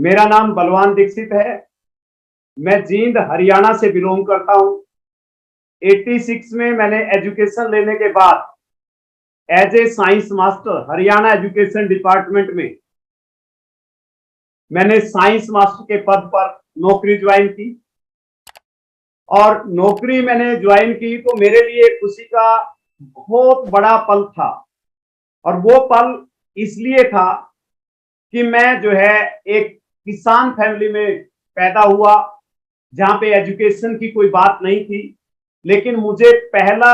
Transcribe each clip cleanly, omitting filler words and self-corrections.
मेरा नाम बलवान दीक्षित है। मैं जींद हरियाणा से बिलोंग करता हूं। 86 में मैंने एजुकेशन लेने के बाद as a science master Haryana education department में मैंने साइंस मास्टर के पद पर नौकरी ज्वाइन की। और नौकरी मैंने ज्वाइन की तो मेरे लिए खुशी का बहुत बड़ा पल था। और वो पल इसलिए था कि मैं जो है एक किसान फैमिली में पैदा हुआ, जहां पे एजुकेशन की कोई बात नहीं थी। लेकिन मुझे पहला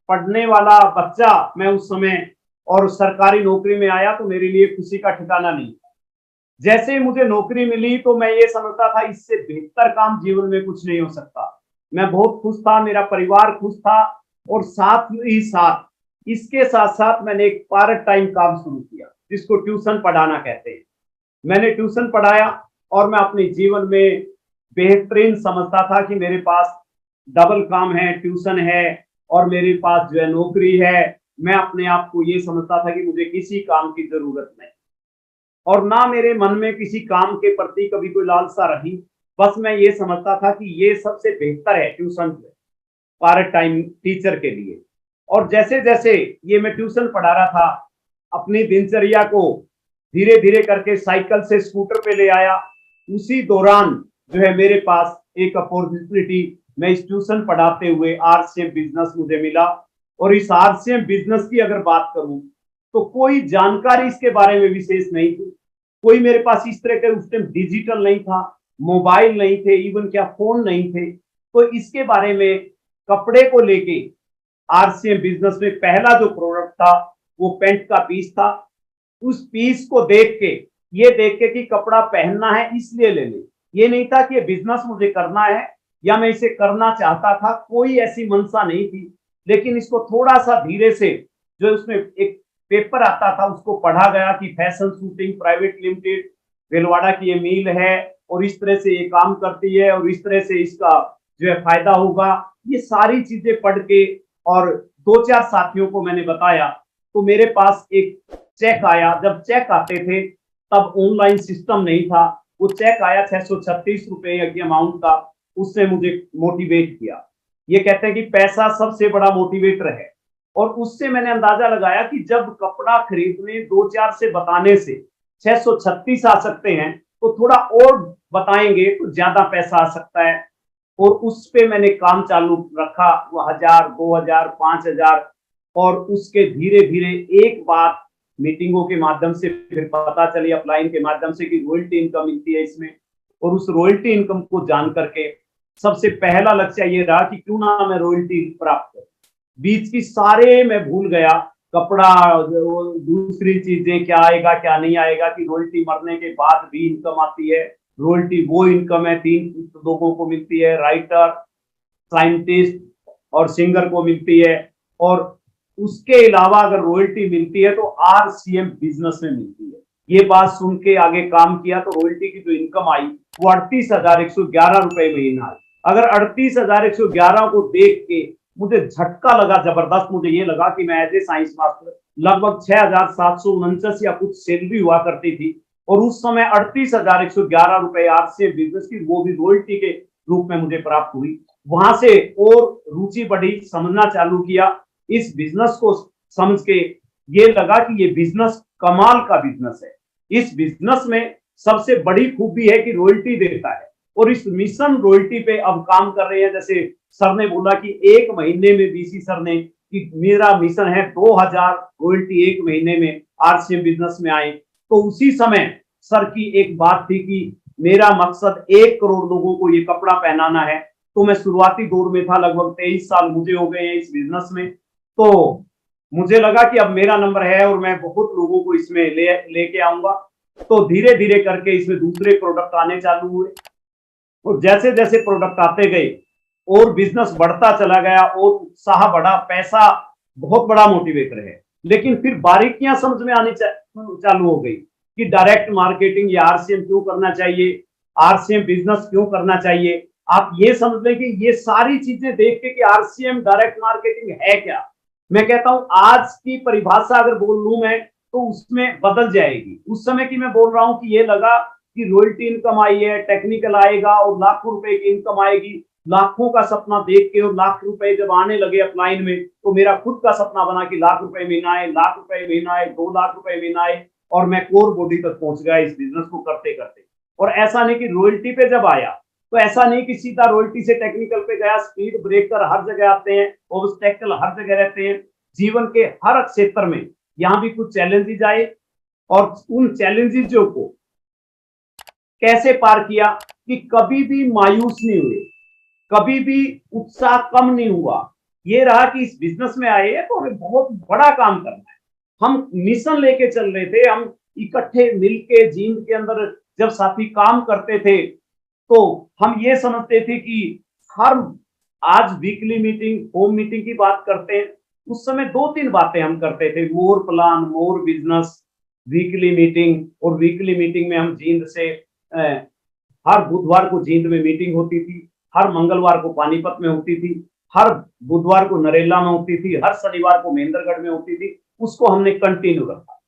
पढ़ने वाला बच्चा मैं उस समय और सरकारी नौकरी में आया तो मेरे लिए खुशी का ठिकाना नहीं। जैसे ही मुझे नौकरी मिली तो मैं ये समझता था इससे बेहतर काम जीवन में कुछ नहीं हो सकता। मैं बहुत खुश था, मेरा परिवार खुश था। और साथ ही साथ इसके साथ साथ मैंने एक पार्ट टाइम काम शुरू किया जिसको ट्यूशन पढ़ाना कहते हैं। मैंने ट्यूशन पढ़ाया और मैं अपने जीवन में बेहतरीन समझता था कि मेरे पास डबल काम है, ट्यूशन है और मेरे पास जो है नौकरी है। मैं अपने आप को ये समझता था कि मुझे किसी काम की जरूरत नहीं और ना मेरे मन में किसी काम के प्रति कभी कोई लालसा रही। बस मैं ये समझता था कि ये सबसे बेहतर है ट्यूशन पार्ट टाइम टीचर के लिए। और जैसे जैसे ये मैं ट्यूशन पढ़ा रहा था, अपनी दिनचर्या को धीरे धीरे करके साइकिल से स्कूटर पे ले आया। उसी दौरान जो है मेरे पास एक अपॉर्चुनिटी, मैं इस ट्यूशन पढ़ाते हुए आरसीएम बिजनेस मुझे मिला। और इस आरसीएम बिजनेस की अगर बात करूं तो कोई जानकारी इसके बारे में विशेष नहीं थी। कोई मेरे पास इस तरह के उस टाइम डिजिटल नहीं था, मोबाइल नहीं थे, इवन क्या फोन नहीं थे। तो इसके बारे में कपड़े को लेके आरसीएम बिजनेस में पहला जो प्रोडक्ट था वो पेंट का पीस था। उस पीस को देख के, ये देख के कि कपड़ा पहनना है इसलिए ले ले, ये नहीं था कि ये बिजनेस मुझे करना है या मैं इसे करना चाहता था, कोई ऐसी मंशा नहीं थी। लेकिन इसको थोड़ा सा धीरे से जो उसमें एक पेपर आता था उसको पढ़ा गया कि fashion shooting private limited Bhilwara की ये मील है और इस तरह से ये काम करती है और इस तरह से इसका जो है फायदा होगा। ये सारी चीजें पढ़ के और दो चार साथियों को मैंने बताया तो मेरे पास एक चेक आया। जब चेक आते थे तब ऑनलाइन सिस्टम नहीं था। वो चेक आया 636 रुपए की अमाउंट का। उससे मुझे मोटिवेट किया। ये कहते हैं कि पैसा सबसे बड़ा मोटिवेटर है। और उससे मैंने अंदाजा लगाया कि जब कपड़ा खरीदने दो चार से बताने से 636 आ सकते हैं तो थोड़ा और बताएंगे तो ज्यादा पैसा आ सकता है। और उस पे मैंने काम चालू रखा, वो 1000, 2000, 5000। और उसके धीरे धीरे एक बात मीटिंगों के माध्यम से फिर पता चली, अपलाइन के माध्यम से, कि रॉयल्टी इनकम मिलती है इसमें। और उस रॉयल्टी इनकम को जान करके सबसे पहला लक्ष्य ये रहा कि क्यों ना मैं रॉयल्टी प्राप्त करूं। बीच की सारे मैं भूल गया, कपड़ा, दूसरी चीजें क्या आएगा क्या नहीं आएगा, कि रॉयल्टी मरने के बाद भी इनकम आती है। रॉयल्टी वो इनकम है तीन लोगों को मिलती है, राइटर, साइंटिस्ट और सिंगर को मिलती है। और उसके अलावा अगर रॉयल्टी मिलती है तो आरसीएम बिजनेस में मिलती है। ये बात सुन के आगे काम किया तो रॉयल्टी की जो इनकम आई वो 38,111 रुपए महीना आई। अगर 38,111 को देख के मुझे झटका लगा जबरदस्त। मुझे ये लगा कि मैं एज ए साइंस मास्टर लगभग 6,749 या कुछ सैलरी हुआ करती थी। और उस समय 38,111 रुपए आरसीएम बिजनेस की, वो भी रॉयल्टी के रूप में मुझे प्राप्त हुई। वहां से और रुचि बढ़ी, समझना चालू किया इस बिजनेस को। समझ के ये लगा कि ये बिजनेस कमाल का बिजनेस है। इस बिजनेस में सबसे बड़ी खूबी है कि रॉयल्टी देता है। और इस मिशन रॉयल्टी पे अब काम कर रहे हैं। जैसे सर ने बोला कि एक महीने में, बीसी सर ने, कि मेरा मिशन है 2000 रॉयल्टी एक महीने में आरसीएम बिजनेस में आए। तो उसी समय सर की एक बात थी कि मेरा मकसद 1 करोड़ लोगों को ये कपड़ा पहनाना है। तो मैं शुरुआती दौर में था, लगभग 23 साल मुझे हो गए हैं इस बिजनेस में। तो मुझे लगा कि अब मेरा नंबर है और मैं बहुत लोगों को इसमें लेके आऊंगा। तो धीरे धीरे करके इसमें दूसरे प्रोडक्ट आने चालू हुए। और जैसे जैसे प्रोडक्ट आते गए और बिजनेस बढ़ता चला गया और उत्साह बढ़ा। पैसा बहुत बड़ा मोटिवेटर है। लेकिन फिर बारीकियां समझ में आनी चालू हो गई कि डायरेक्ट मार्केटिंग या आरसीएम क्यों करना चाहिए, आरसीएम बिजनेस क्यों करना चाहिए। आप ये समझ लें कि ये सारी चीजें देख के कि आरसीएम डायरेक्ट मार्केटिंग है क्या। मैं कहता हूं आज की परिभाषा अगर बोल लूं मैं तो उसमें बदल जाएगी। उस समय की मैं बोल रहा हूं कि ये लगा कि रॉयल्टी इनकम आई है, टेक्निकल आएगा और लाखों रुपए की इनकम आएगी। लाखों का सपना देख के और लाख रुपए जब आने लगे अपलाइन में, तो मेरा खुद का सपना बना कि लाख रुपए महीना आए, लाख रुपए महीना आए, 2 लाख रुपए महीना आए, और मैं कोर बॉडी तक पहुंच गया इस बिजनेस को करते करते। और ऐसा नहीं कि रॉयल्टी पे जब आया तो ऐसा नहीं कि सीधा रॉयल्टी से टेक्निकल पे गया, स्पीड ब्रेकर हर जगह आते हैं, ऑब्स्टेकल हर जगह रहते हैं जीवन के हर क्षेत्र में। यहाँ भी कुछ चैलेंजेस आए और उन चैलेंजेस को कैसे पार किया कि कभी भी मायूस नहीं हुए, कभी भी उत्साह कम नहीं हुआ। ये रहा कि इस बिजनेस में आए हैं तो हमें बहुत बड़ा काम करना है। हम मिशन लेके चल रहे थे, हम इकट्ठे मिलके जींद के अंदर जब साथी काम करते थे तो हम ये समझते थे कि हर आज वीकली मीटिंग, होम मीटिंग की बात करते हैं, उस समय 2-3 बातें हम करते थे, more plan, more business, weekly meeting. और वीकली मीटिंग में हम जींद से हर बुधवार को जींद में मीटिंग होती थी, हर मंगलवार को पानीपत में होती थी, हर बुधवार को नरेला में होती थी, हर शनिवार को महेंद्रगढ़ में होती थी। उसको हमने कंटिन्यू रखा।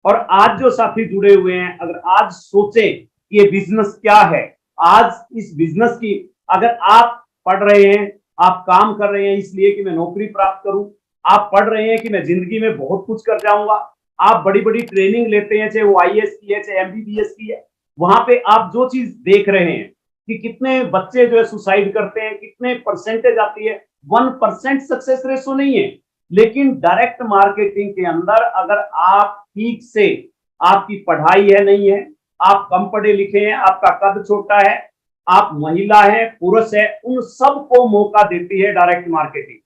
और आज जो साथी जुड़े हुए हैं, अगर आज सोचें कि ये बिजनेस क्या है, आज इस बिजनेस की, अगर आप पढ़ रहे हैं, आप काम कर रहे हैं इसलिए कि मैं नौकरी प्राप्त करूं, आप पढ़ रहे हैं कि मैं जिंदगी में बहुत कुछ कर जाऊंगा, आप बड़ी बड़ी ट्रेनिंग लेते हैं, चाहे वो आईएएस की है, चाहे एमबीबीएस की है, वहां पे आप जो चीज देख रहे हैं कि कितने बच्चे जो है सुसाइड करते हैं, कितने परसेंटेज आती है, 1% सक्सेस रेशो नहीं है। लेकिन डायरेक्ट मार्केटिंग के अंदर अगर आप ठीक से, आपकी पढ़ाई है नहीं है, आप कम पढ़े लिखे हैं, आपका कद छोटा है, आप महिला है, पुरुष है, उन सबको मौका देती है डायरेक्ट मार्केटिंग।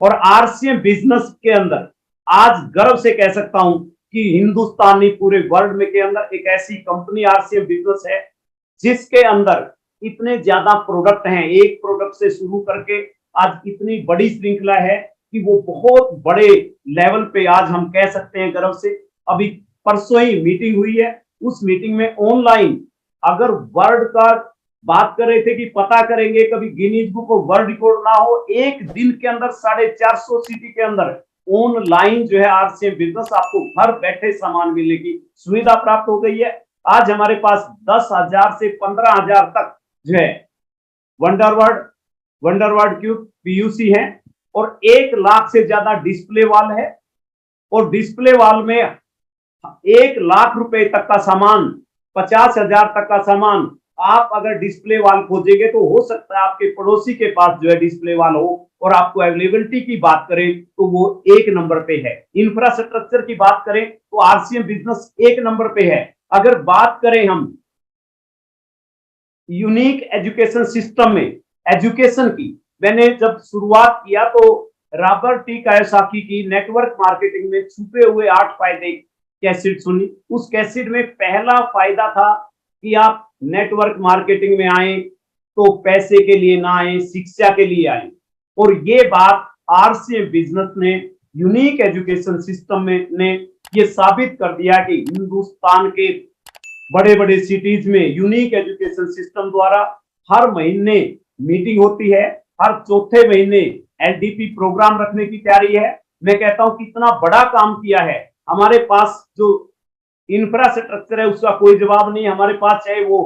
और आरसीएम बिजनेस के अंदर आज गर्व से कह सकता हूं कि हिंदुस्तानी पूरे वर्ल्ड में के अंदर एक ऐसी कंपनी आरसीएम बिजनेस है जिसके अंदर इतने ज्यादा प्रोडक्ट हैं, एक प्रोडक्ट से शुरू करके आज इतनी बड़ी श्रृंखला है कि वो बहुत बड़े लेवल पे आज हम कह सकते हैं गर्व से। अभी परसों ही मीटिंग हुई है, उस मीटिंग में ऑनलाइन अगर वर्ल्ड का बात कर रहे थे कि पता करेंगे कभी Guinness book of world record ना हो, एक दिन के अंदर 450 सिटी के अंदर ऑनलाइन जो है आरसीएम बिजनेस आपको घर बैठे सामान मिलने की सुविधा प्राप्त हो गई है। आज हमारे पास 10,000 से 15,000 तक जो है वंडरवर्ड क्यूब पीयूसी है और 1 लाख से ज्यादा डिस्प्ले वॉल है। और डिस्प्ले वॉल में 1 लाख रुपए तक का सामान, 50,000 तक का सामान आप अगर डिस्प्ले वॉल खोजेंगे तो हो सकता है आपके पड़ोसी के पास जो है डिस्प्ले वॉल हो। और आपको अवेलेबिलिटी की बात करें तो वो 1 नंबर पे है। इंफ्रास्ट्रक्चर की बात करें तो आरसीएम बिजनेस 1 नंबर पे है। अगर बात करें हम यूनिक एजुकेशन सिस्टम में एजुकेशन की, मैंने जब शुरुआत किया तो रॉबर्ट टी कायोसाकी की नेटवर्क मार्केटिंग में छुपे हुए 8 फायदे कैसेट सुनी। उस कैसेट में पहला फायदा था कि आप नेटवर्क मार्केटिंग में आए तो पैसे के लिए ना आए, शिक्षा के लिए आए। और ये बात आरसीएम बिजनेस ने यूनिक एजुकेशन सिस्टम में ने ये साबित कर दिया कि हिंदुस्तान के बड़े बड़े सिटीज में यूनिक एजुकेशन सिस्टम द्वारा हर महीने मीटिंग होती है, हर चौथे महीने एलडीपी प्रोग्राम रखने की तैयारी है। मैं कहता हूं कितना बड़ा काम किया है। हमारे पास जो इंफ्रास्ट्रक्चर है उसका कोई जवाब नहीं। हमारे पास चाहे वो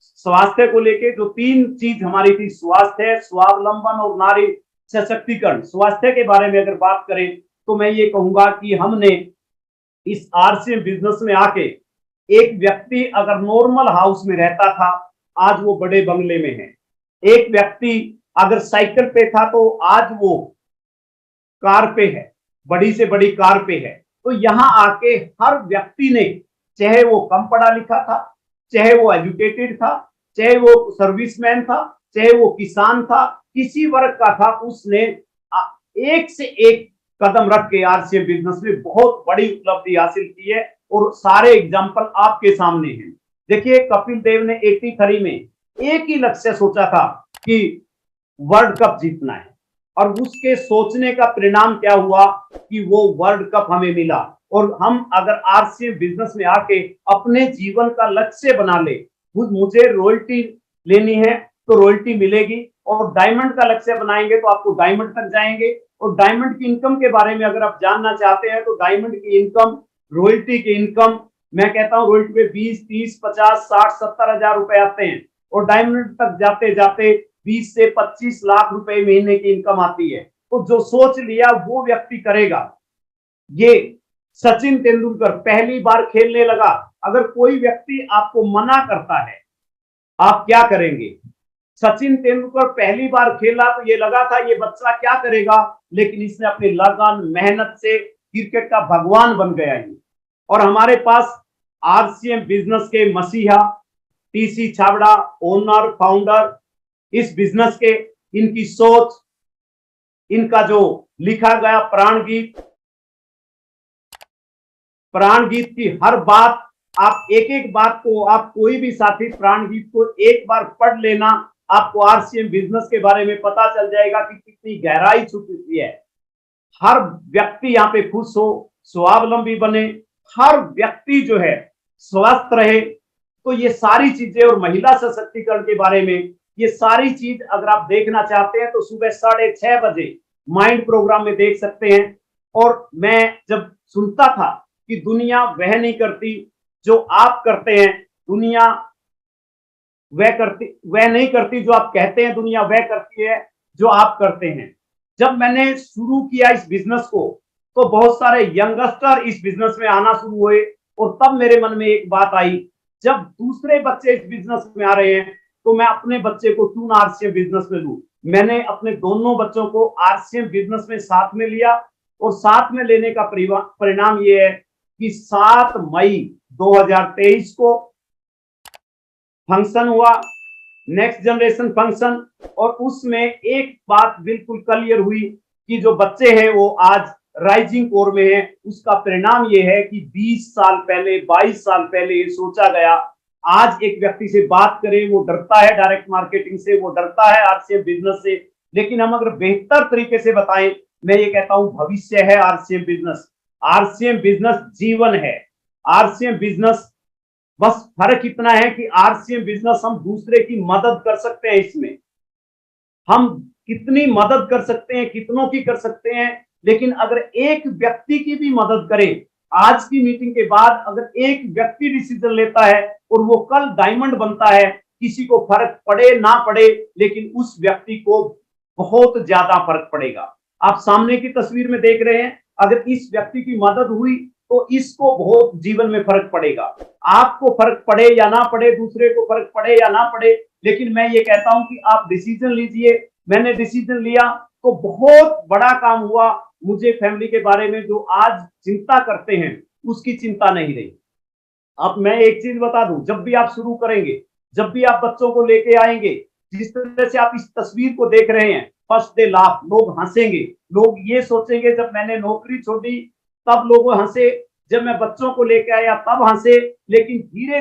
स्वास्थ्य को लेके जो 3 चीज हमारी थी, स्वास्थ्य, स्वावलंबन और नारी सशक्तिकरण। स्वास्थ्य के बारे में अगर बात करें तो मैं ये कहूंगा कि हमने इस आरसीएम बिजनेस में आके, एक व्यक्ति अगर नॉर्मल हाउस में रहता था आज वो बड़े बंगले में है, एक व्यक्ति अगर साइकिल पे था तो आज वो कार पे है, बड़ी से बड़ी कार पे है। तो यहां आके हर व्यक्ति ने, चाहे वो कम पढ़ा लिखा था, चाहे वो एजुकेटेड था, चाहे वो सर्विसमैन था, चाहे वो किसान था, किसी वर्ग का था, उसने एक से एक कदम रख के आरसीएम बिजनेस में बहुत बड़ी उपलब्धि हासिल की है। और सारे एग्जाम्पल आपके सामने हैं। देखिए कपिल देव ने 83 में एक ही लक्ष्य सोचा था कि वर्ल्ड कप जीतना है, और उसके सोचने का परिणाम क्या हुआ कि वो वर्ल्ड कप हमें मिला। और हम अगर आरसीएम बिजनेस में आके अपने जीवन का लक्ष्य बना ले, मुझे रॉयल्टी लेनी है तो रॉयल्टी मिलेगी, और डायमंड का लक्ष्य बनाएंगे तो आपको डायमंड तक जाएंगे। और डायमंड की इनकम के बारे में अगर आप जानना चाहते हैं तो डायमंड की इनकम, रॉयल्टी की इनकम मैं कहता हूँ रोहित पे 20, 30, 50, 60, 70 हजार रुपए आते हैं और डायमंड तक जाते जाते 20 से 25 लाख रुपए महीने की इनकम आती है। तो जो सोच लिया वो व्यक्ति करेगा। ये सचिन तेंदुलकर पहली बार खेलने लगा। अगर कोई व्यक्ति आपको मना करता है, आप क्या करेंगे? सचिन तेंदुलकर पहली बार खेला तो ये लगा था ये बच्चा क्या करेगा, लेकिन इसने अपनी लगन मेहनत से क्रिकेट का भगवान बन गया ये। और हमारे पास आरसीएम बिजनेस के मसीहा टीसी छाबड़ा, ओनर फाउंडर इस बिजनेस के, इनकी सोच, इनका जो लिखा गया प्राण गीत की हर बात, आप एक एक बात को, आप कोई भी साथी प्राण गीत को एक बार पढ़ लेना, आपको आरसीएम बिजनेस के बारे में पता चल जाएगा कि कितनी गहराई छुपी है। हर व्यक्ति यहाँ पे खुश हो, स्वावलंबी बने, हर व्यक्ति जो है स्वस्थ रहे। तो ये सारी चीजें और महिला सशक्तिकरण के बारे में ये सारी चीज अगर आप देखना चाहते हैं तो सुबह 6:30 बजे माइंड प्रोग्राम में देख सकते हैं। और मैं जब सुनता था कि दुनिया वह नहीं करती जो आप करते हैं, दुनिया वह नहीं करती जो आप कहते हैं, दुनिया वह करती है जो आप करते हैं। जब मैंने शुरू किया इस बिजनेस को तो बहुत सारे यंगस्टर इस बिजनेस में आना शुरू हुए और तब मेरे मन में एक बात आई, जब दूसरे बच्चे इस बिजनेस में आ रहे हैं तो मैं अपने बच्चे को क्यों ना आरसीएम बिजनेस में लूं। मैंने अपने दोनों बच्चों को आरसीएम बिजनेस में साथ में लिया और साथ में लेने का परिणाम ये है कि 7 मई 2023 को फंक्शन हुआ, नेक्स्ट जनरेशन फंक्शन, और उसमें एक बात बिल्कुल क्लियर हुई कि जो बच्चे हैं वो आज राइजिंग कोर में है। उसका परिणाम ये है कि 20 साल पहले, 22 साल पहले ये सोचा गया, आज एक व्यक्ति से बात करें वो डरता है डायरेक्ट मार्केटिंग से, वो डरता है आरसीएम बिजनेस से, लेकिन हम अगर बेहतर तरीके से बताएं, मैं ये कहता हूं भविष्य है आरसीएम बिजनेस। आरसीएम बिजनेस जीवन है। आरसीएम बिजनेस, बस फर्क इतना है कि आरसीएम बिजनेस हम दूसरे की मदद कर सकते हैं। इसमें हम कितनी मदद कर सकते हैं, कितनों की कर सकते हैं, लेकिन अगर एक व्यक्ति की भी मदद करें, आज की मीटिंग के बाद अगर एक व्यक्ति डिसीजन लेता है और वो कल डायमंड बनता है, किसी को फर्क पड़े ना पड़े, लेकिन उस व्यक्ति को बहुत ज्यादा फर्क पड़ेगा। आप सामने की तस्वीर में देख रहे हैं, अगर इस व्यक्ति की मदद हुई तो इसको बहुत जीवन में फर्क पड़ेगा। आपको फर्क पड़े या ना पड़े, दूसरे को फर्क पड़े या ना पड़े, लेकिन मैं ये कहता हूं कि आप डिसीजन लीजिए। मैंने डिसीजन लिया तो बहुत बड़ा काम हुआ। मुझे फैमिली के बारे में जो आज चिंता करते हैं उसकी चिंता नहीं रही। अब मैं एक चीज बता दूं, जब भी आप शुरू करेंगे, जब भी आप बच्चों को लेके आएंगे, जिस तरह से आप इस तस्वीर को देख रहे हैं, फर्स्ट डे लाफ, लोग हंसेंगे, लोग ये सोचेंगे जब मैंने नौकरी छोड़ी तब लोग हंसे, जब मैं बच्चों को लेके आया तब हंसे, लेकिन धीरे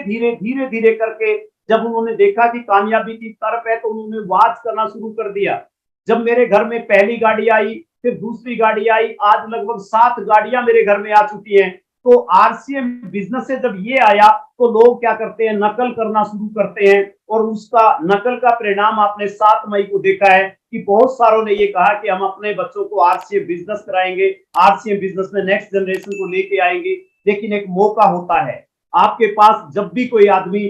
धीरे करके जब उन्होंने देखा कि कामयाबी की तरफ है तो उन्होंने वाच करना शुरू कर दिया। जब मेरे घर में पहली गाड़ी आई, फिर दूसरी गाड़ी आई, आज लगभग 7 गाड़ियां मेरे घर में आ चुकी हैं। तो आरसीएम बिजनेस से जब ये आया तो लोग क्या करते हैं, नकल करना शुरू करते हैं, और उसका नकल का परिणाम आपने 7 मई को देखा है कि बहुत सारों ने ये कहा कि हम अपने बच्चों को आरसीएम बिजनेस कराएंगे, आरसीएम बिजनेस में नेक्स्ट जनरेशन को लेके आएंगे। लेकिन एक मौका होता है आपके पास, जब भी कोई आदमी,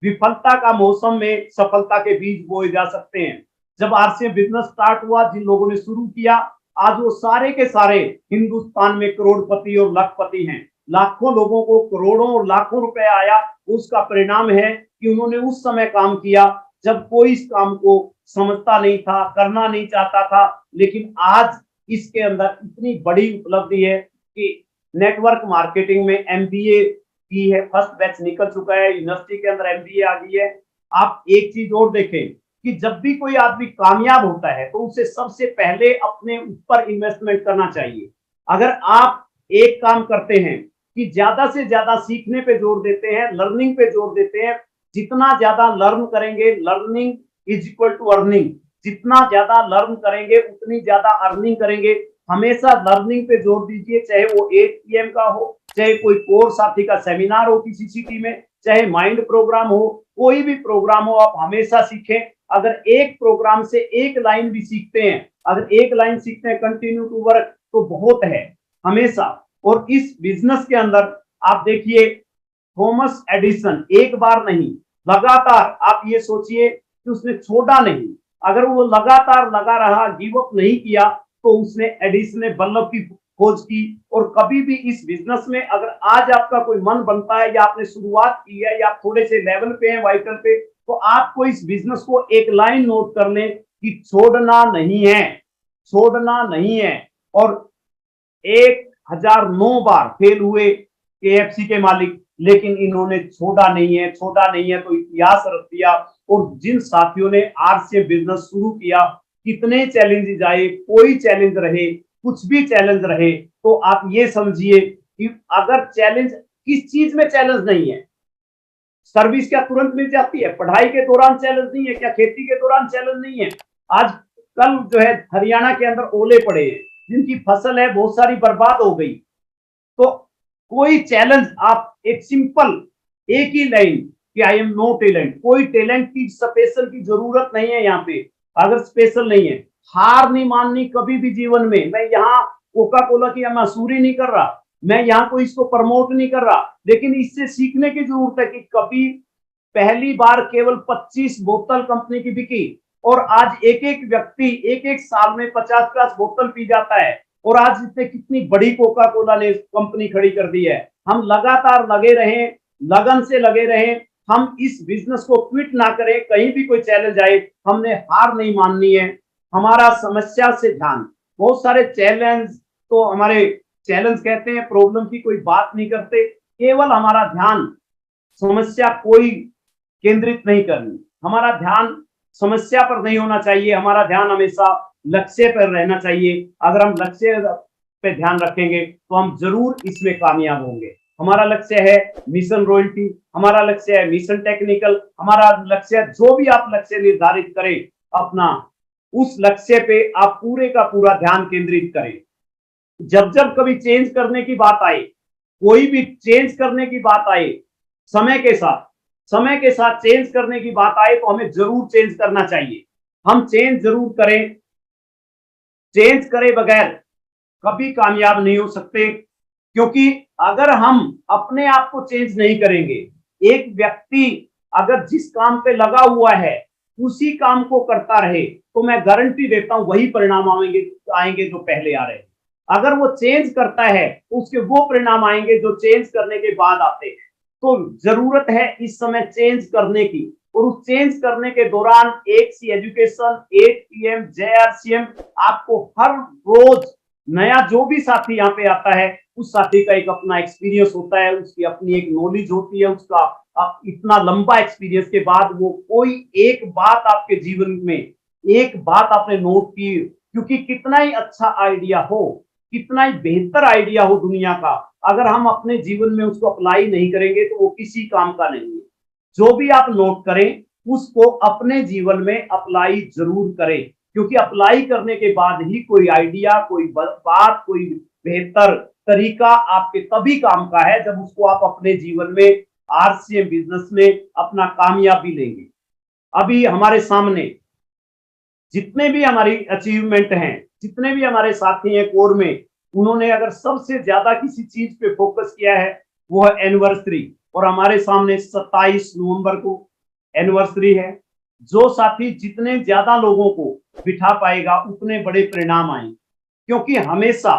विफलता का मौसम में सफलता के बीज बोए जा सकते हैं। जब आरसीएम बिजनेस स्टार्ट हुआ, जिन लोगों ने शुरू किया, आज वो सारे के सारे हिंदुस्तान में करोड़पति और लाखपति हैं। लाखों लोगों को करोड़ों और लाखों रुपए आया, उसका परिणाम है कि उन्होंने उस समय काम किया जब कोई इस काम को समझता नहीं था, करना नहीं चाहता था। लेकिन आज इसके अंदर इतनी बड़ी उपलब्धि है कि नेटवर्क मार्केटिंग में एमबीए की है, फर्स्ट बैच निकल चुका है, यूनिवर्सिटी के अंदर एमबीए आ गई है। आप एक चीज और देखें कि जब भी कोई आदमी कामयाब होता है तो उसे सबसे पहले अपने ऊपर इन्वेस्टमेंट करना चाहिए। अगर आप एक काम करते हैं कि ज्यादा से ज्यादा सीखने पे जोर देते हैं, लर्निंग पे जोर देते हैं, जितना ज्यादा लर्न करेंगे, learning is equal to earning, जितना ज्यादा लर्न करेंगे उतनी ज्यादा अर्निंग करेंगे। हमेशा लर्निंग पे जोर दीजिए, चाहे वो 8 PM का हो, चाहे कोई कोर साथी का सेमिनार हो किसी सिटी में, चाहे माइंड प्रोग्राम हो, कोई भी प्रोग्राम हो, आप हमेशा सीखें। अगर एक प्रोग्राम से एक लाइन भी सीखते हैं, अगर एक लाइन सीखते हैं, कंटिन्यू टू वर्क, तो बहुत है हमेशा। और इस बिजनेस के अंदर आप देखिए थॉमस एडिसन एक बार नहीं, लगातार, आप ये सोचिए कि उसने छोड़ा नहीं। अगर वो लगातार लगा रहा, गिव अप नहीं किया, तो उसने एडिसन ने बल्ब की खोज की। और कभी भी इस बिजनेस में अगर आज आपका कोई मन बनता है, या आपने शुरुआत की है, या आप थोड़े से लेवल पे हैं, वाइटल पे, तो आपको इस बिजनेस को एक लाइन नोट कर लें कि छोड़ना नहीं है, छोड़ना नहीं है। और 1009 बार फेल हुए केएफसी के मालिक, लेकिन इन्होंने छोड़ा नहीं है, छोड़ा नहीं है, तो इतिहास रख दिया। और जिन साथियों ने आरसीएम बिजनेस शुरू किया, कितने चैलेंजेस आए, कोई चैलेंज रहे, कुछ भी चैलेंज रहे, तो आप ये समझिए कि अगर चैलेंज, किस चीज में चैलेंज नहीं है? सर्विस क्या तुरंत मिल जाती है? पढ़ाई के दौरान चैलेंज नहीं है क्या? खेती के दौरान चैलेंज नहीं है? आज कल जो है हरियाणा के अंदर ओले पड़े हैं, जिनकी फसल है बहुत सारी बर्बाद हो गई। तो कोई चैलेंज, आप एक सिंपल एक ही लाइन कि आई एम नो टैलेंट, कोई टैलेंट की स्पेशल की जरूरत नहीं है यहाँ पे। अगर स्पेशल नहीं है, हार नहीं माननी कभी भी जीवन में। मैं यहाँ कोका कोला की मसूरी नहीं कर रहा, मैं यहाँ कोई इसको प्रमोट नहीं कर रहा, लेकिन इससे सीखने की जरूरत है कि कभी पहली बार केवल 25 बोतल कंपनी की बिकी, और आज एक एक व्यक्ति एक एक साल में 50-50 बोतल पी जाता है। और आज इससे कितनी बड़ी कोका कोला ने कंपनी खड़ी कर दी है। हम लगातार लगे रहें, लगन से लगे रहें, हम इस बिजनेस को क्विट ना करें। कहीं भी कोई चैलेंज आए, हमने हार नहीं माननी है। हमारा समस्या से ध्यान, बहुत सारे चैलेंज, तो हमारे चैलेंज कहते हैं, प्रॉब्लम की कोई बात नहीं करते, केवल हमारा ध्यान समस्या कोई केंद्रित नहीं करनी, हमारा ध्यान समस्या पर नहीं होना चाहिए, हमारा ध्यान हमेशा लक्ष्य पर रहना चाहिए। अगर हम लक्ष्य पे ध्यान रखेंगे तो हम जरूर इसमें कामयाब होंगे। हमारा लक्ष्य है मिशन रॉयल्टी, हमारा लक्ष्य है मिशन टेक्निकल, हमारा लक्ष्य, जो भी आप लक्ष्य निर्धारित करें अपना, उस लक्ष्य पे आप पूरे का पूरा ध्यान केंद्रित करें। जब जब कभी चेंज करने की बात आए, कोई भी चेंज करने की बात आए, समय के साथ, समय के साथ चेंज करने की बात आए, तो हमें जरूर चेंज करना चाहिए। हम चेंज जरूर करें, चेंज करे बगैर कभी कामयाब नहीं हो सकते। क्योंकि अगर हम अपने आप को चेंज नहीं करेंगे, एक व्यक्ति अगर जिस काम पे लगा हुआ है उसी काम को करता रहे, तो मैं गारंटी देता हूं वही परिणाम आएंगे जो पहले आ रहे हैं। अगर वो चेंज करता है तो उसके वो परिणाम आएंगे जो चेंज करने के बाद आते हैं। तो जरूरत है इस समय चेंज करने की, और उस चेंज करने के दौरान एक सी एजुकेशन, 8 PM JRCM, आपको हर रोज नया जो भी साथी यहाँ पे आता है, उस साथी का एक अपना एक्सपीरियंस होता है, उसकी अपनी एक नॉलेज होती है, उसका इतना लंबा एक्सपीरियंस के बाद वो कोई एक बात आपके जीवन में, एक बात आपने नोट की, क्योंकि कितना ही अच्छा आइडिया हो, कितना ही बेहतर आइडिया हो दुनिया का, अगर हम अपने जीवन में उसको अप्लाई नहीं करेंगे तो वो किसी काम का नहीं है। जो भी आप नोट करें उसको अपने जीवन में अप्लाई जरूर करें, क्योंकि अप्लाई करने के बाद ही कोई आइडिया, कोई बात, कोई बेहतर तरीका आपके तभी काम का है जब उसको आप अपने जीवन में आरसीएम बिजनेस में अपना कामयाबी लेंगे। अभी हमारे सामने जितने भी हमारी अचीवमेंट हैं, जितने भी हमारे साथी हैं कोर में, उन्होंने अगर सबसे ज्यादा किसी चीज पे फोकस किया है वो है एनिवर्सरी। और हमारे सामने 27 नवंबर को एनिवर्सरी है। जो साथी जितने ज्यादा लोगों को बिठा पाएगा उतने बड़े परिणाम आएंगे, क्योंकि हमेशा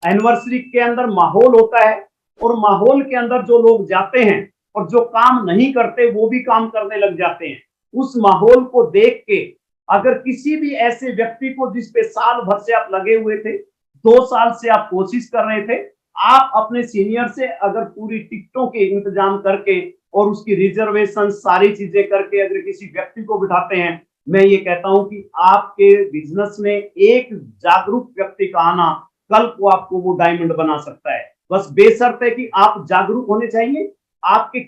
एनिवर्सरी के अंदर माहौल होता है, और माहौल के अंदर जो लोग जाते हैं और जो काम नहीं करते वो भी काम करने लग जाते हैं। उस माहौल को देख के अगर किसी भी ऐसे व्यक्ति को जिसपे साल भर से आप लगे हुए थे, 2 साल से आप कोशिश कर रहे थे, आप अपने सीनियर से अगर पूरी टिकटों के इंतजाम करके और उसकी रिजर्वेशन सारी चीजें करके अगर किसी व्यक्ति को बिठाते हैं, मैं ये कहता हूं कि आपके बिजनेस में एक जागरूक व्यक्ति का आना कल को आपको वो डायमंड बना सकता है। बस बेशर्त है कि आप जागरूक होने चाहिए। आपके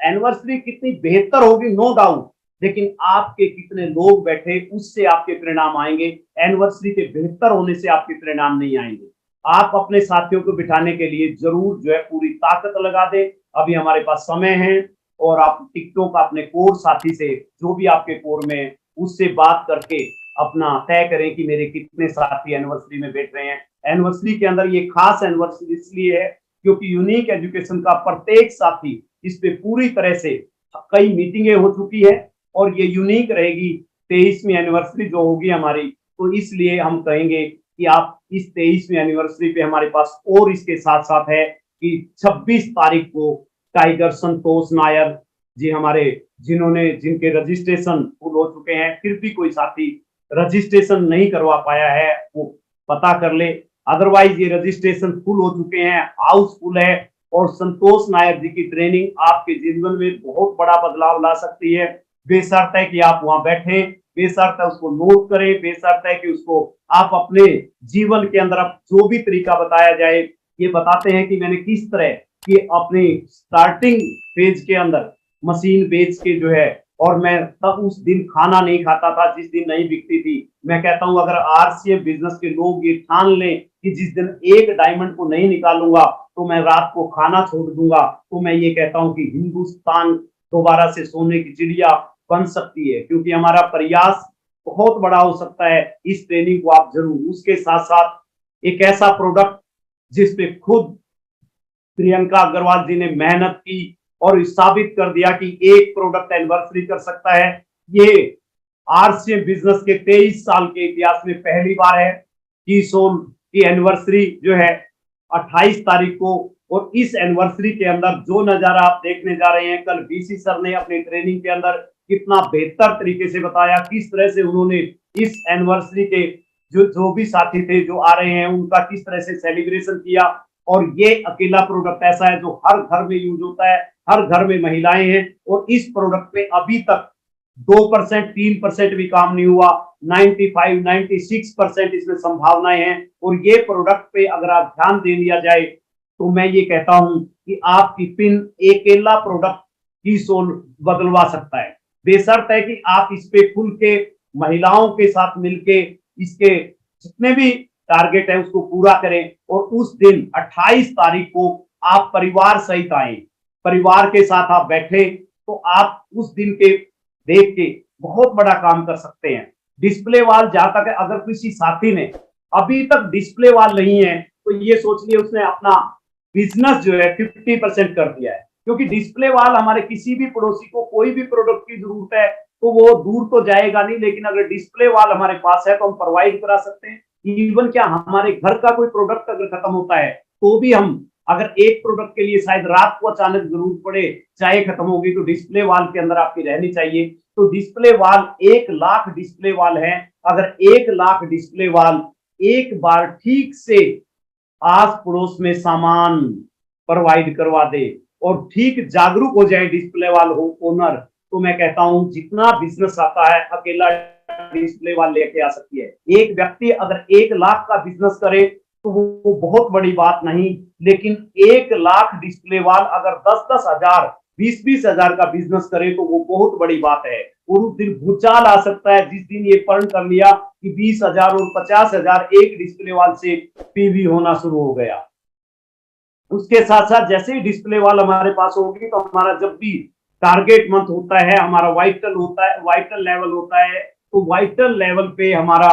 एनिवर्सरी कितनी बेहतर होगी नो डाउट, लेकिन आपके कितने लोग बैठे उससे आपके परिणाम आएंगे। एनिवर्सरी के बेहतर होने से आपके परिणाम नहीं आएंगे। आप अपने साथियों को बिठाने के लिए जरूर जो है पूरी ताकत लगा दें। अभी हमारे पास समय है, और आप टिकटॉक का अपने कोर साथी से, जो भी आपके कोर में, उससे बात करके अपना तय करें कि मेरे कितने साथी एनिवर्सरी में बैठ रहे हैं। एनिवर्सरी के अंदर ये खास एनिवर्सरी इसलिए है क्योंकि यूनिक एजुकेशन का प्रत्येक साथी इस पे पूरी तरह से कई मीटिंगें हो चुकी है और ये यूनिक रहेगी 23वीं एनिवर्सरी जो होगी हमारी। तो इसलिए हम कहेंगे कि आप इस 23वीं एनिवर्सरी पे हमारे पास और इसके साथ साथ है कि 26 तारीख को टाइगर संतोष नायर जी हमारे जिनके रजिस्ट्रेशन फुल हो चुके हैं, फिर भी कोई साथी रजिस्ट्रेशन नहीं करवा पाया है वो पता कर ले, अदरवाइज ये रजिस्ट्रेशन फुल हो चुके हैं, हाउसफुल है। और संतोष नायर जी की ट्रेनिंग आपके जीवन में बहुत बड़ा बदलाव ला सकती है, बेशर्त है कि आप वहां बैठे, बेशर्त है उसको नोट करें, बेशर्त है कि उसको आप अपने जीवन के अंदर आप जो भी तरीका बताया जाए, ये बताते हैं कि मैंने किस तरह कि अपने स्टार्टिंग फेज के अंदर मशीन बेच के जो है, और मैं तब उस दिन खाना नहीं खाता था जिस दिन नहीं बिकती थी। मैं कहता हूं अगर आरसीएम बिजनेस के लोग ये ठान लें कि जिस दिन एक डायमंड को नहीं निकालूंगा तो मैं रात को खाना छोड़ दूंगा, तो मैं ये कहता हूं कि हिंदुस्तान दोबारा से सोने की चिड़िया बन सकती है, क्योंकि हमारा प्रयास बहुत बड़ा हो सकता है। इस ट्रेनिंग को आप जरूर, उसके साथ साथ एक ऐसा प्रोडक्ट जिसपे खुद प्रियंका अग्रवाल जी ने मेहनत की और साबित कर दिया कि एक प्रोडक्ट एनिवर्सरी कर सकता है। ये आरसीएम बिजनेस के 23 साल के इतिहास में पहली बार है कि सोल की एनिवर्सरी जो है 28 तारीख को, और इस एनिवर्सरी के अंदर जो नजारा आप देखने जा रहे हैं, कल बीसी सर ने अपनी ट्रेनिंग के अंदर कितना बेहतर तरीके से बताया, किस तरह से उन्होंने इस एनिवर्सरी के जो भी साथी थे जो आ रहे हैं उनका किस तरह से सेलिब्रेशन किया। और ये अकेला प्रोडक्ट ऐसा है जो हर घर में यूज होता है, हर घर में महिलाएं हैं, और इस प्रोडक्ट पे अभी तक 2% 3% भी काम नहीं हुआ, 95-96% इसमें संभावनाएं हैं। और ये प्रोडक्ट पे अगर आप ध्यान दे लिया जाए तो मैं ये कहता हूं कि आपकी पिन अकेला प्रोडक्ट की सोल बदलवा सकता है, बेशर्त है कि आप इस पे खुल के महिलाओं के साथ मिलके इसके जितने भी टारगेट है उसको पूरा करें। और उस दिन 28 तारीख को आप परिवार सहित आए, परिवार के साथ आप बैठे, तो आप उस दिन के देख के बहुत बड़ा काम कर सकते हैं। डिस्प्ले वाल जहां तक है, अगर किसी साथी ने अभी तक डिस्प्ले वाल नहीं है तो ये सोच लिया उसने अपना बिजनेस जो है 50% कर दिया है, क्योंकि डिस्प्ले वाल हमारे किसी भी पड़ोसी को कोई भी प्रोडक्ट की जरूरत है तो वो दूर तो जाएगा नहीं, लेकिन अगर डिस्प्ले वाल हमारे पास है तो हम प्रोवाइड करा सकते हैं। इवन क्या हमारे घर का कोई प्रोडक्ट अगर खत्म होता है तो भी हम, अगर एक प्रोडक्ट के लिए शायद रात को अचानक जरूरत पड़े, चाय खत्म होगी, तो डिस्प्ले वाल के अंदर आपकी रहनी चाहिए। तो डिस्प्ले वाल 1 लाख डिस्प्ले वाल है, अगर 1 लाख डिस्प्ले वाल एक बार ठीक से आस पड़ोस में सामान प्रोवाइड करवा दे और ठीक जागरूक हो जाए डिस्प्ले वाल ओनर, तो मैं कहता हूं जितना बिजनेस आता है अकेला डिस्प्ले वाल लेके आ सकती है। एक व्यक्ति अगर 1 लाख का बिजनेस करे तो वो बहुत बड़ी बात नहीं, लेकिन 1 लाख डिस्प्ले वाल अगर 10-10 हजार 20-20 हजार का बिजनेस करे तो वो बहुत बड़ी बात है। और उस दिन भूचाल आ सकता है जिस दिन ये पर्ण कर लिया कि 20 हजार और 50 हजार एक डिस्प्ले वाल से पीवी होना शुरू हो गया। उसके साथ साथ जैसे ही डिस्प्ले वाल हमारे पास होगी तो हमारा जब भी टारगेट मंथ होता है, हमारा वाइटल होता है, वाइटल लेवल होता है, तो वाइटल लेवल पे हमारा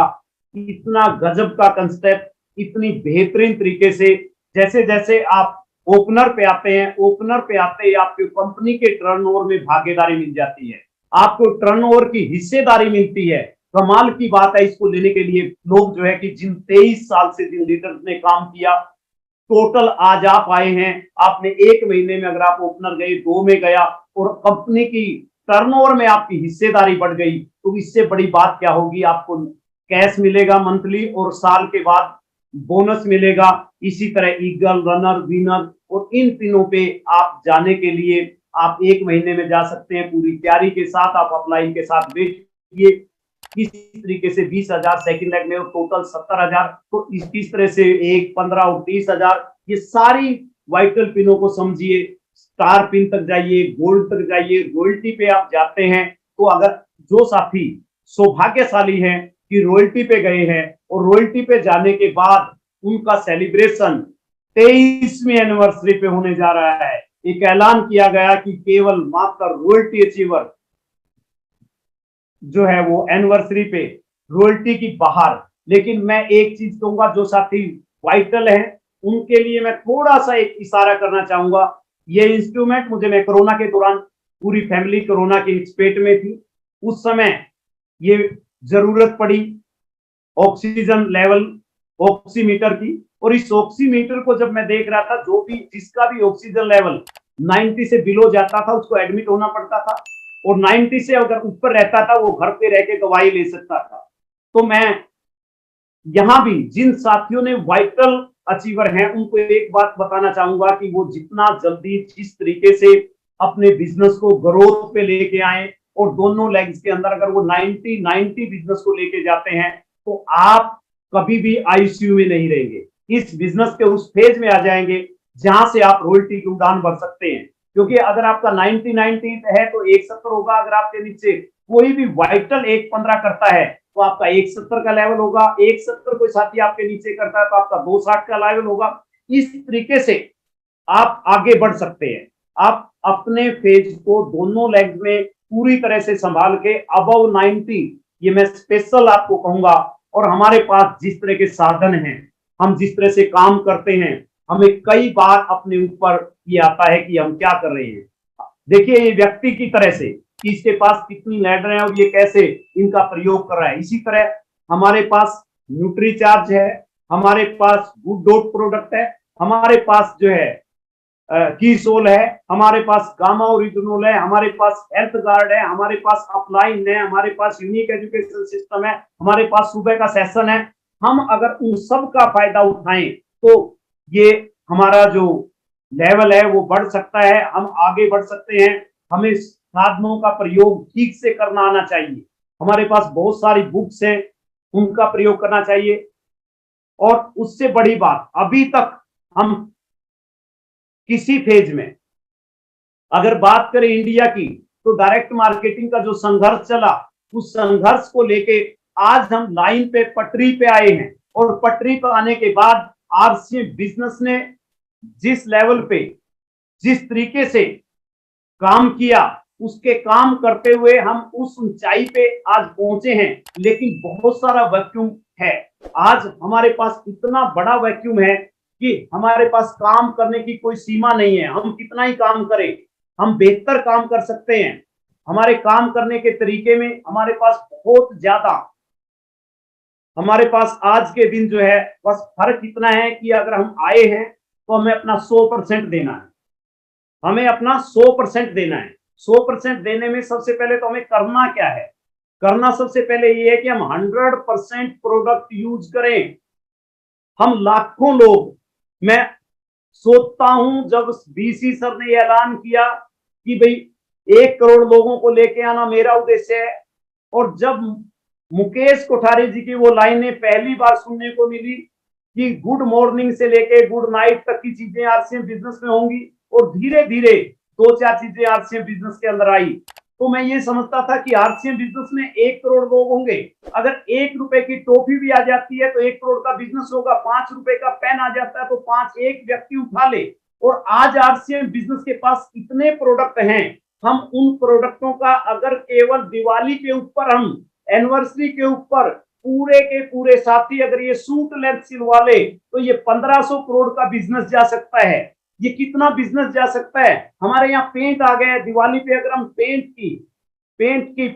इतना गजब का कंसेप्ट, इतनी बेहतरीन तरीके से, जैसे जैसे आप ओपनर पे आते हैं, ओपनर पे आते ही आपकी कंपनी के टर्नओवर में भागीदारी मिल जाती है, आपको टर्नओवर की हिस्सेदारी मिलती है। कमाल की बात है, इसको लेने के लिए लोग जो है कि जिन 23 साल से जिन लीडर्स ने काम किया, टोटल आज आप आए हैं, आपने 1 महीने में अगर आप ओपनर गए, 2 में गया और कंपनी की टर्नओवर में आपकी हिस्सेदारी बढ़ गई, तो इससे बड़ी बात क्या होगी। आपको कैश मिलेगा मंथली और साल के बाद बोनस मिलेगा। इसी तरह ईगल, रनर, विनर, और इन तीनों पे आप जाने के लिए आप 1 महीने में जा सकते हैं पूरी तैयारी के साथ। आप अपलाइन के साथ बैठिए, किस तरीके से 20 हजार सेकेंड लेग में और टोटल 70 हजार, तो इस तरह से 1, 15 और 30 हजार, ये सारी वाइटल पिनों को समझिए। स्टार पिन तक जाइए, गोल्ड तक जाइए, रॉयल्टी पे आप जाते हैं। तो अगर जो साथी सौभाग्यशाली हैं कि रॉयल्टी पे गए हैं और रॉयल्टी पे जाने के बाद उनका सेलिब्रेशन 23वीं एनिवर्सरी पे होने जा रहा है, एक ऐलान किया गया कि केवल मात्र रॉयल्टी अचीवर जो है वो एनिवर्सरी पे रॉयल्टी की बाहर। लेकिन मैं एक चीज कहूंगा, जो साथी वाइटल हैं उनके लिए मैं थोड़ा सा एक इशारा करना चाहूंगा ये इंस्ट्रूमेंट मुझे, मैं कोरोना के दौरान, पूरी फैमिली कोरोना की चपेट में थी, उस समय ये जरूरत पड़ी ऑक्सीजन लेवल, ऑक्सीमीटर की। और इस ऑक्सीमीटर को जब मैं देख रहा था, जो भी जिसका भी ऑक्सीजन लेवल 90 से बिलो जाता था उसको एडमिट होना पड़ता था, और 90 से अगर ऊपर रहता था वो घर पे रह के दवाई ले सकता था। तो मैं यहां भी जिन साथियों ने वाइटल अचीवर हैं उनको एक बात बताना चाहूंगा कि वो जितना जल्दी जिस तरीके से अपने बिजनेस को ग्रोथ पे लेके आए, और दोनों लेग्स के अंदर अगर वो 90 बिजनेस को लेके जाते हैं तो आप कभी भी आईसीयू में नहीं रहेंगे। इस बिजनेस के उस फेज में आ जाएंगे जहां से आप रॉयल्टी की उड़ान भर सकते हैं। क्योंकि अगर आपका 90 है तो 170 होगा। अगर आपके नीचे कोई भी वाइटल 115 करता है तो आपका 170 का लेवल होगा। 170 कोई साथी आपके नीचे करता है तो आपका 260 का लेवल होगा। इस तरीके से आप आगे बढ़ सकते हैं। आप अपने फेज को दोनों लेग्स में पूरी तरह से संभाल के अबव 90, ये मैं स्पेशल आपको कहूंगा। और हमारे पास जिस तरह के साधन हैं, हम जिस तरह से काम करते हैं, हमें कई बार अपने ऊपर ये आता है कि हम क्या कर रहे हैं। देखिए ये व्यक्ति की तरह से कि इसके पास कितनी लैडर है और ये कैसे इनका प्रयोग कर रहा है। इसी तरह हमारे पास न्यूट्री चार्ज है, हमारे पास गुड डॉट प्रोडक्ट है, हमारे पास जो है कीसोल है, हमारे पास गामा ओरिजिनल है, हमारे पास हेल्थ गार्ड है, हमारे पास अपलाइन है, हमारे पास यूनिक एजुकेशन सिस्टम है, हमारे पास सुबह का सेशन है। हम अगर उन सब का फायदा उठाएं तो ये हमारा जो लेवल है वो बढ़ सकता है, हम आगे बढ़ सकते हैं। हमें साधनों का प्रयोग ठीक से करना आना चाहिए। हमारे पास बहुत सारी बुक्स हैं, उनका प्रयोग करना चाहिए। और उससे बड़ी बात, अभी तक हम किसी फेज में अगर बात करें इंडिया की, तो डायरेक्ट मार्केटिंग का जो संघर्ष चला, उस संघर्ष को लेके आज हम लाइन पे, पटरी पे आए हैं। और पटरी पे आने के बाद आरसीएम बिजनेस ने जिस लेवल पे, जिस तरीके से काम किया, उसके काम करते हुए हम उस ऊंचाई पे आज पहुंचे हैं। लेकिन बहुत सारा वैक्यूम है। आज हमारे पास इतना बड़ा वैक्यूम है कि हमारे पास काम करने की कोई सीमा नहीं है। हम कितना ही काम करें, हम बेहतर काम कर सकते हैं। हमारे काम करने के तरीके में हमारे पास बहुत ज्यादा, हमारे पास आज के दिन जो है, बस फर्क इतना है कि अगर हम आए हैं तो हमें अपना 100% देना है। हमें अपना 100% देना है। 100% देने में सबसे पहले तो हमें करना क्या है? करना सबसे पहले ये है कि हम 100% प्रोडक्ट यूज करें। हम लाखों लोग, मैं सोचता हूं जब बीसी सर ने ऐलान किया कि भाई 1 करोड़ लोगों को लेके आना मेरा उद्देश्य है, और जब मुकेश कोठारी जी की वो लाइनें पहली बार सुनने को मिली कि गुड मॉर्निंग से लेके गुड नाइट तक की चीजें आरसीएम बिजनेस में होंगी, और धीरे धीरे 2-4 चीजें आरसीएम बिजनेस के अंदर आई, तो मैं ये समझता था कि आरसीएम बिजनेस में 1 करोड़ लोग होंगे। अगर 1 रुपए की टॉफी भी आ जाती है तो 1 करोड़ का बिजनेस होगा। 5 रुपए का पेन आ जाता है तो 5 एक व्यक्ति उठा ले। और आज आरसीएम बिजनेस के पास इतने प्रोडक्ट हैं, हम उन प्रोडक्टों का अगर केवल दिवाली के ऊपर, हम एनिवर्सरी के ऊपर पूरे के पूरे साथी अगर ये सूट लेंथ सिलवा ले तो ये 1500 करोड़ का बिजनेस जा सकता है। ये कितना बिजनेस जा सकता है। हमारे यहाँ पेंट आ गया है, दिवाली पे अगर हम पेंट की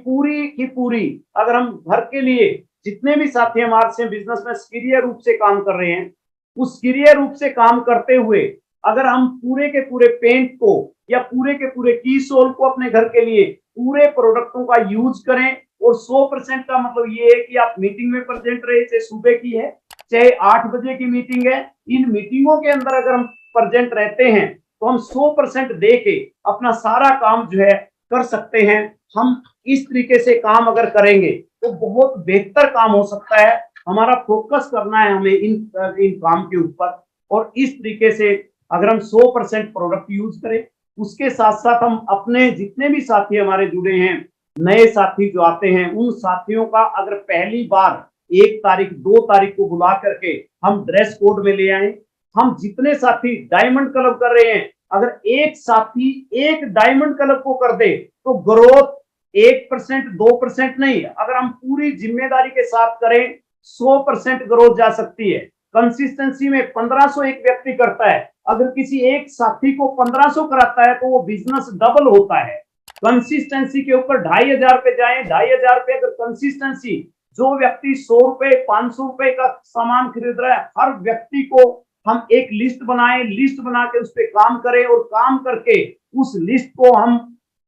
पूरी अगर हम घर के लिए जितने भी साथी हमारे से बिजनेस में सक्रिय रूप से काम कर रहे हैं, उस सक्रिय रूप से काम करते हुए अगर हम पूरे के पूरे पेंट को या पूरे के पूरे की सोल को अपने घर के लिए पूरे प्रोडक्टों का यूज करें, और 100% का मतलब ये है कि आप मीटिंग में प्रेजेंट रहे, चाहे सुबह की है चाहे 8 बजे की मीटिंग है, इन मीटिंगों के अंदर अगर हम प्रेजेंट रहते हैं तो हम 100% दे के अपना सारा काम जो है कर सकते हैं। हम इस तरीके से काम अगर करेंगे तो बहुत बेहतर काम हो सकता है। हमारा फोकस करना है हमें इन काम के ऊपर, और इस तरीके से अगर हम 100% प्रोडक्ट यूज करें, उसके साथ साथ हम अपने जितने भी साथी हमारे जुड़े हैं, नए साथी जो आते हैं, उन साथियों का अगर पहली बार 1 तारीख 2 तारीख को बुला करके हम ड्रेस कोड में ले आए। हम जितने साथी डायमंड क्लब कर रहे हैं, अगर एक साथी एक डायमंड क्लब को कर दे तो ग्रोथ 1% 2% नहीं, अगर हम पूरी जिम्मेदारी के साथ करें 100% ग्रोथ जा सकती है। कंसिस्टेंसी में 1500 एक व्यक्ति करता है, अगर किसी एक साथी को 1500 कराता है तो वो बिजनेस डबल होता है। कंसिस्टेंसी के ऊपर 2500 पे जाए, 2500 पे अगर कंसिस्टेंसी, जो व्यक्ति 100 रुपए 500 रुपए का सामान खरीद रहा है, हर व्यक्ति को हम एक लिस्ट बनाए, लिस्ट बना के उस पर काम करें और काम करके उस लिस्ट को हम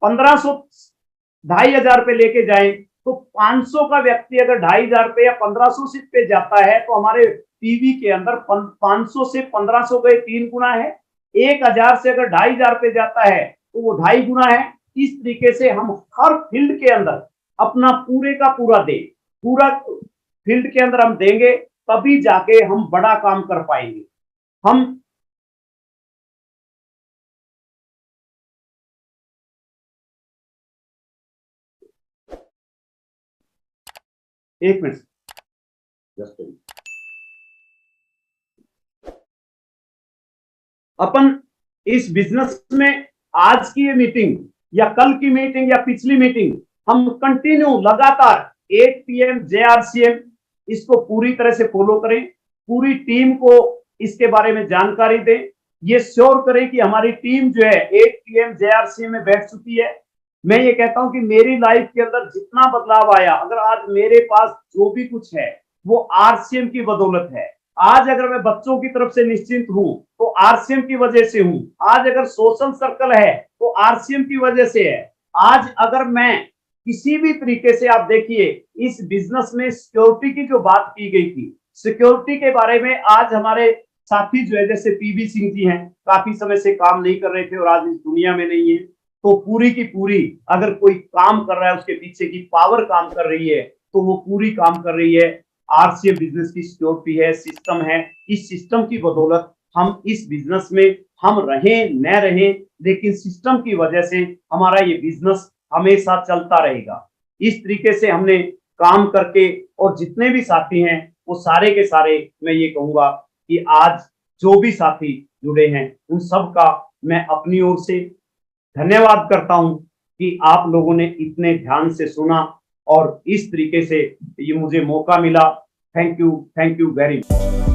1500 2500 पे लेके जाए, तो 500 का व्यक्ति अगर 2500 पे या 1500 से पे जाता है तो हमारे पीवी के अंदर 500 से 1500 गए 3 गुना है। 1000 से अगर 2500 पे जाता है तो वो 2.5 गुना है। इस तरीके से हम हर फील्ड के अंदर अपना पूरे का पूरा दे, पूरा फील्ड के अंदर हम देंगे, तभी जाके हम बड़ा काम कर पाएंगे। हम एक मिनट जस्ट अपन इस बिजनेस में आज की ये मीटिंग या कल की मीटिंग या पिछली मीटिंग हम कंटिन्यू लगातार 8 PM JRCM इसको पूरी तरह से फॉलो करें, पूरी टीम को इसके बारे में जानकारी दें, ये श्योर करें कि हमारी टीम जो है 8 PM JRCM में बैठ चुकी है। मैं ये कहता हूं कि मेरी लाइफ के अंदर जितना बदलाव आया, अगर आज मेरे पास जो भी कुछ है वो RCM की बदौलत है। आज अगर मैं बच्चों की तरफ से निश्चिंत हूं तो RCM की वजह से हूं। आज अगर सोशल सर्कल है तो RCM की वजह से है। आज अगर मैं किसी भी तरीके से, आप देखिए इस बिजनेस में सिक्योरिटी की जो बात की गई थी, सिक्योरिटी के बारे में आज हमारे साथी जो है जैसे पीबी सिंह जी हैं, काफी समय से काम नहीं कर रहे थे और आज इस दुनिया में नहीं है, तो पूरी की पूरी अगर कोई काम कर रहा है उसके पीछे की पावर काम कर रही है तो वो पूरी काम कर रही है। RCM बिजनेस की सिक्योरिटी है, सिस्टम है। इस सिस्टम की बदौलत हम इस बिजनेस में हम रहें न रहें, लेकिन सिस्टम की वजह से हमारा ये बिजनेस हमेशा चलता रहेगा। इस तरीके से हमने काम करके, और जितने भी साथी हैं वो सारे के सारे, मैं ये कहूंगा कि आज जो भी साथी जुड़े हैं उन सब का मैं अपनी ओर से धन्यवाद करता हूं कि आप लोगों ने इतने ध्यान से सुना और इस तरीके से ये मुझे मौका मिला। Thank you very much.